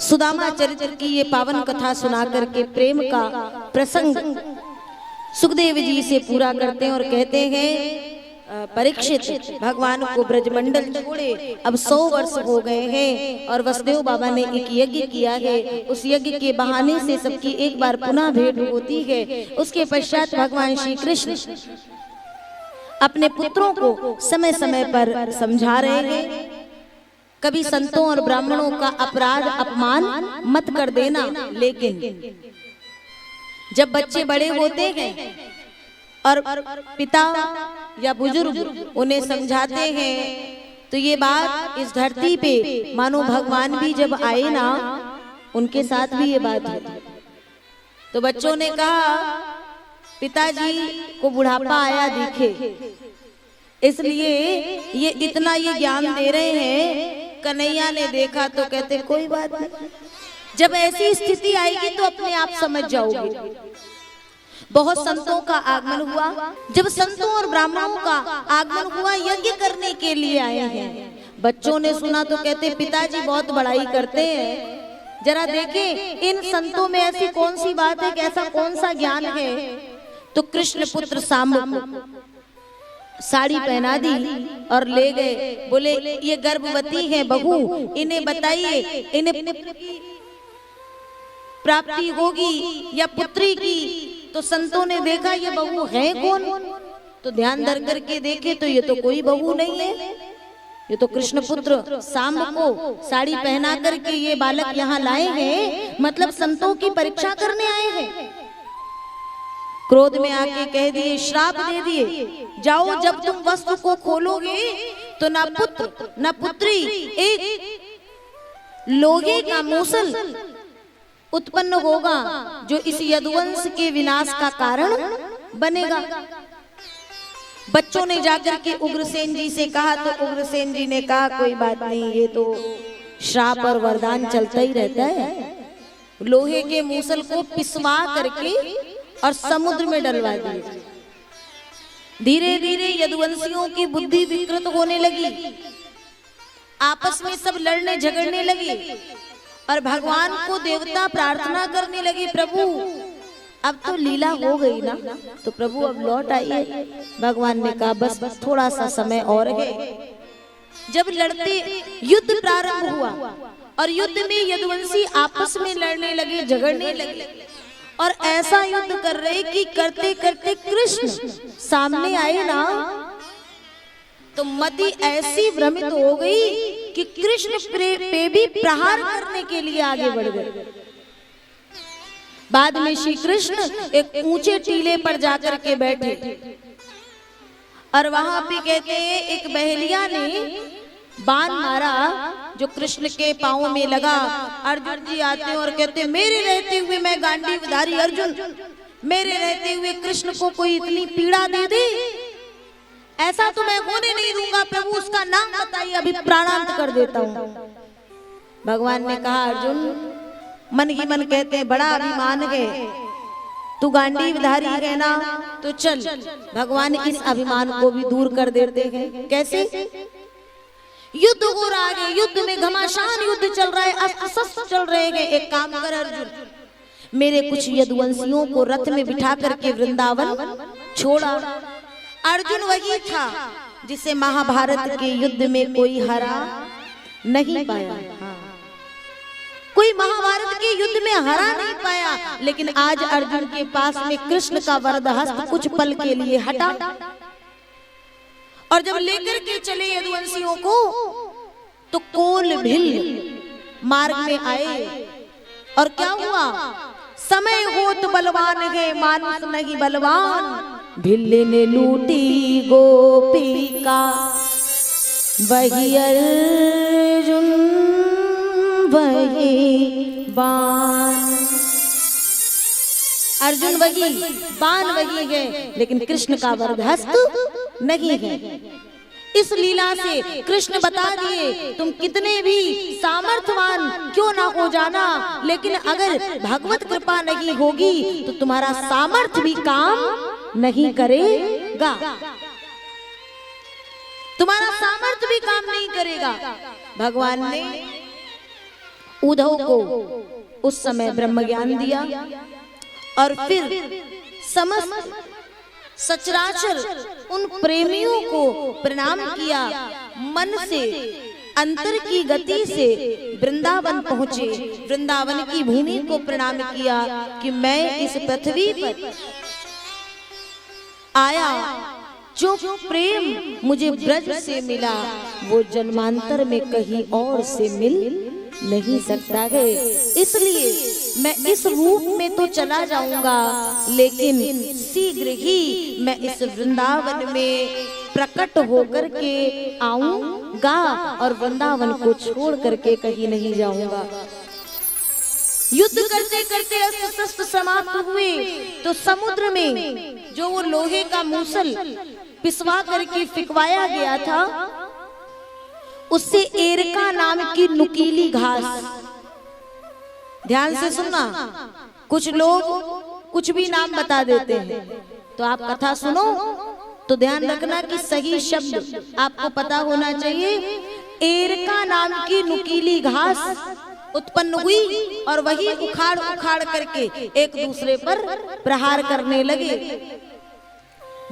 सुदामा चरित्र की ये पावन कथा सुना करके प्रेम का प्रसंग सुखदेव जी से पूरा करते हैं और कहते हैं परीक्षित भगवान को ब्रजमंडल छोड़े अब 100 वर्ष हो गए हैं और वसुदेव बाबा ने एक यज्ञ किया है। उस यज्ञ के बहाने से सबकी एक बार पुनः भेंट होती है। उसके पश्चात भगवान श्री कृष्ण अपने पुत्रों को समय समय पर समझा रहे हैं, कभी संतों और ब्राह्मणों का अपराध अपमान मत कर देना, लेकिन जब बच्चे बड़े होते हैं और पिता या बुजुर्ग उन्हें समझाते हैं तो ये बात इस धरती पे मानो भगवान भी जब आए ना उनके साथ भी ये बात होती। तो बच्चों ने कहा पिताजी को बुढ़ापा आया दिखे, इसलिए ये इतना ये ज्ञान दे रहे हैं। कन्हैया ने देखा तो कहते कोई बात नहीं, जब ऐसी स्थिति आएगी तो अपने आप समझ जाओगे। बहुत संतों का आगमन हुआ, जब संतों और ब्राह्मणों का आगमन हुआ यज्ञ करने के लिए आए हैं। बच्चों ने सुना तो कहते पिताजी बहुत बड़ाई करते हैं, जरा देखें इन संतों में ऐसी कौन सी बात है कि ऐसा कौन सा ज्ञान है। तो कृष्ण पुत्र सांब को साड़ी पहना दी और ले गए, बोले ये गर्भवती है बहू, इन्हें बताइए इन्हें प्राप्ति होगी या पुत्री की। तो संतों ने देखा ये बहू है कौन, तो ध्यान धर करके देखे तो ये तो कोई बहू नहीं है, ये तो कृष्ण पुत्र सांब को साड़ी पहना करके ये बालक यहाँ लाए हैं, मतलब संतों की परीक्षा करने आए हैं। क्रोध में आके कह दिए, श्राप दे दिए, जाओ जब तुम वस्त्र को खोलोगे तो ना पुत्र ना पुत्री, एक लोहे का मूसल उत्पन्न होगा जो इस यदुवंश के विनाश का कारण बनेगा। बच्चों ने जाकर के उग्रसेन जी से कहा तो उग्रसेन जी ने कहा कोई बात नहीं, ये तो श्राप और वरदान चलता ही रहता है। लोहे के मूसल को पिसवा करके और समुद्र में डलवा दिए। धीरे धीरे यदुवंशियों की बुद्धि विकृत होने लगी, आपस में सब लड़ने झगड़ने लगे और भगवान को देवता प्रार्थना करने लगे, प्रभु अब तो लीला हो गई ना, तो प्रभु अब लौट आइए। भगवान ने कहा बस थोड़ा सा समय और है। जब लड़ते युद्ध प्रारंभ हुआ और युद्ध में यदुवंशी आपस में लड़ने लगे, झगड़ने लगे और ऐसा युद्ध कर रहे कि करते करते कृष्ण सामने आए ना तो मति ऐसी भ्रमित हो गई कि कृष्ण पे भी प्रहार करने के लिए आगे बढ़ गए। बाद में श्री कृष्ण एक ऊंचे टीले पर जाकर के बैठे और वहां पे कहते हैं एक बहेलिया ने बाण मारा जो कृष्ण के पांव में लगा। अर्जुन जी आते हैं और कहते मेरे रहते हुए मैं गांडीवधारी अर्जुन, मेरे रहते हुए कृष्ण को कोई इतनी पीड़ा दे दे, ऐसा तो मैं होने नहीं दूंगा। प्रभु उसका नाम बताइए, अभी प्राणांत कर देता हूँ। भगवान ने कहा अर्जुन मन ही मन कहते हैं बड़ा अभिमान है, तू गांडीवधारी है ना, तो चल भगवान इस अभिमान को भी दूर कर देते हैं। कैसे? युद्ध हो रहा है, युद्ध में घमासान युद्ध चल रहा है, अस्त्र चल रहे हैं। एक काम कर अर्जुन, मेरे कुछ यदुवंशियों को रथ में बिठा करके वृंदावन छोड़ा। अर्जुन वही था जिसे महाभारत के युद्ध में कोई हरा नहीं पाया। कोई महाभारत के युद्ध में हरा नहीं पाया, लेकिन आज अर्जुन के पास में कृष्ण का वरद हस्त कुछ पल के लिए हटा और जब लेकर के चले यदुवंशियों को तो कोल भिल मार्ग में आए और क्या हुआ? समय हो तो बलवान है मानुष नहीं बलवान, भिल्ले ने लूटी गोपी का वही अर्जुन वही बाण। अर्जुन वही बाण वही है, लेकिन कृष्ण का वरद हस्त नहीं है। इस लीला से कृष्ण बता दिए तुम कितने भी सामर्थ्यवान क्यों ना हो जाना, लेकिन अगर भगवत कृपा नहीं होगी तो तुम्हारा सामर्थ्य भी काम नहीं करेगा, तुम्हारा सामर्थ्य भी काम नहीं करेगा। भगवान ने उद्धव को उस समय ब्रह्म ज्ञान दिया और फिर समस्त सचराचर उन प्रेमियों को प्रणाम किया। मन से अंतर की गति से वृंदावन पहुंचे, वृंदावन की भूमि को प्रणाम किया कि मैं इस पृथ्वी पर आया, जो प्रेम मुझे ब्रज से मिला वो जन्मांतर में कहीं और से मिल नहीं सकता है। इसलिए मैं इस रूप में तो चला जाऊंगा, लेकिन शीघ्र ही मैं इस वृंदावन में प्रकट होकर के आऊंगा और वृंदावन को छोड़ करके कहीं नहीं जाऊंगा। युद्ध करते करते अस्त्र शस्त्र समाप्त हुए तो समुद्र में जो वो लोहे का मूसल पिसवा करके फिकवाया गया था, उससे एरका नाम की नुकीली घास, ध्यान से सुनना, कुछ लोग कुछ भी नाम बता देते हैं, तो आप कथा सुनो तो ध्यान रखना कि सही शब्द आपको पता होना चाहिए। एरका नाम की नुकीली घास उत्पन्न हुई और वही उखाड़ उखाड़ करके एक दूसरे पर प्रहार करने लगे।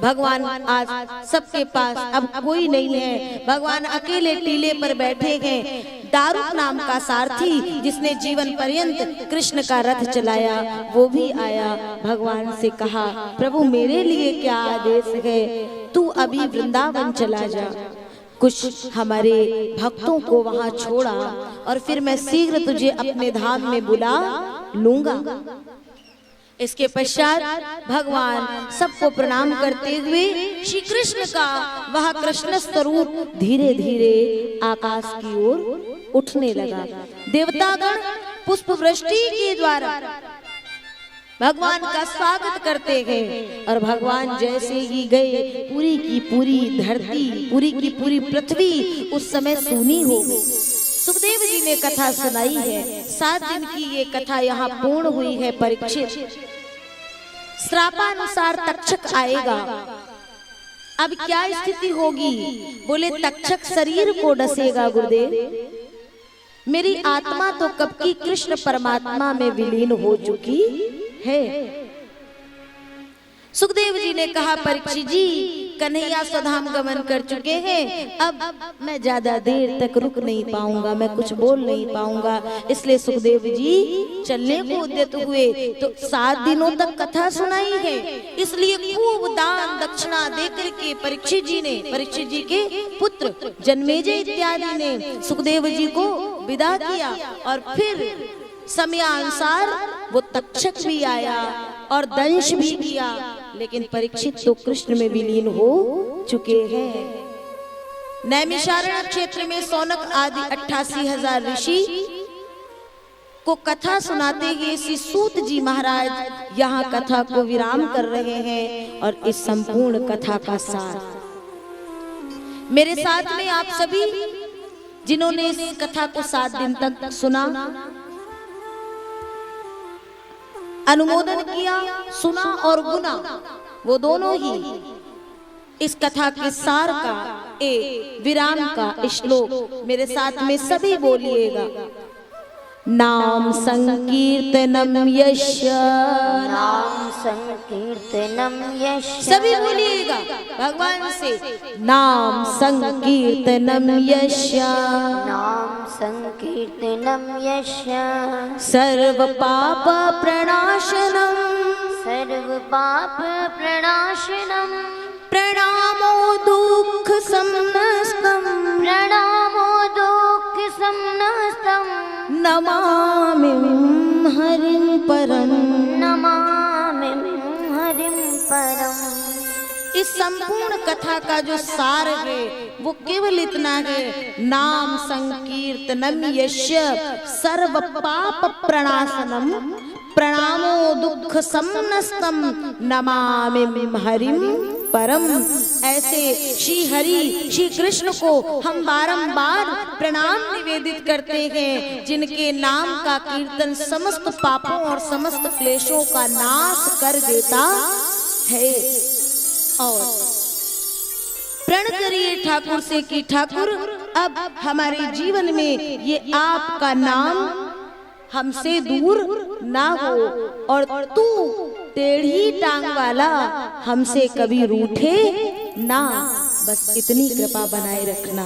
भगवान आज सबके पास अब कोई नहीं है, भगवान अकेले टीले पर बैठे हैं। दारुक नाम का सारथी जिसने जीवन पर्यंत कृष्ण का रथ चलाया वो भी आया, भगवान से कहा प्रभु मेरे लिए क्या आदेश है, तू अभी वृंदावन चला जा, कुछ हमारे भक्तों को वहां छोड़ा और फिर मैं शीघ्र तुझे अपने धाम में बुला लूंगा। इसके पश्चात भगवान सबको प्रणाम करते हुए श्री कृष्ण का वह कृष्ण स्वरूप धीरे धीरे आकाश की ओर उठने लगा। देवतागण पुष्प वृष्टि के द्वारा भगवान का स्वागत करते हैं और भगवान जैसे ही गए पूरी की पूरी धरती, पूरी की पूरी पृथ्वी उस समय सूनी हो गई। सुखदेव जी ने कथा सुनाई है, 7 दिन की ये कथा यहाँ पूर्ण हुई है। परीक्षित, श्रापानुसार तक्षक आएगा, अब क्या स्थिति होगी? बोले तक्षक शरीर को डसेगा गुरुदेव, मेरी आत्मा तो कब की कृष्ण परमात्मा में विलीन हो चुकी है। सुखदेव जी ने कहा परीक्षित जी, कन्हैया स्वधाम गमन कर चुके हैं, अब मैं ज्यादा देर तक रुक नहीं पाऊंगा, मैं कुछ बोल नहीं पाऊंगा, इसलिए सुखदेव जी चलने को उद्यत हुए। तो 7 दिनों तक कथा सुनाई है, इसलिए खूब दान दक्षिणा देकर के परीक्षित जी ने, परीक्षित जी के पुत्र जन्मेजय इत्यादि ने सुखदेव जी को विदा किया और फिर समयानुसार वो तक्षक भी आया और दंश भी किया, लेकिन परीक्षित तो कृष्ण में विलीन हो चुके हैं। नैमिषारण्य क्षेत्र में सौनक आदि 88,000 ऋषि को कथा सुनाते हुए श्री सूत जी महाराज यहाँ कथा को विराम कर रहे हैं और इस संपूर्ण कथा का सार मेरे साथ में आप सभी जिन्होंने इस कथा को 7 दिन तक सुना, अनुमोदन किया, सुना और गुना, वो दोनों ही इस कथा के सार का एक विराम का श्लोक मेरे साथ में सभी बोलिएगा। नाम संकीर्तनम यस्य, नाम संकीर्तनम यस्य, सभी बोलिएगा भगवान से, नाम संकीर्तनम यस्य, नाम संकीर्तनम यस्य, सर्व पाप प्रणाशनम, सर्व पाप प्रणाशनम, प्रणामो दुख समनस्तम, प्रणामो दुख समनस्तम, नमामि हरिं परम, नमामि हरिं परम। इस संपूर्ण कथा का जो सार है वो केवल इतना है, नाम संकीर्तनम यस्य सर्व पाप प्रणाशनम, प्रणामो दुख समनस्तम, नमामि हरिं परम। ऐसे श्री हरि श्री कृष्ण को हम बारंबार प्रणाम निवेदित करते हैं, जिनके नाम का कीर्तन समस्त पापों और समस्त क्लेशों का नाश कर देता है। और प्रण करिए ठाकुर से कि ठाकुर अब हमारे जीवन में ये आपका नाम हमसे दूर ना हो, और तू टेढ़ी टांग वाला हमसे कभी रूठे ना। बस इतनी कृपा बनाए रखना।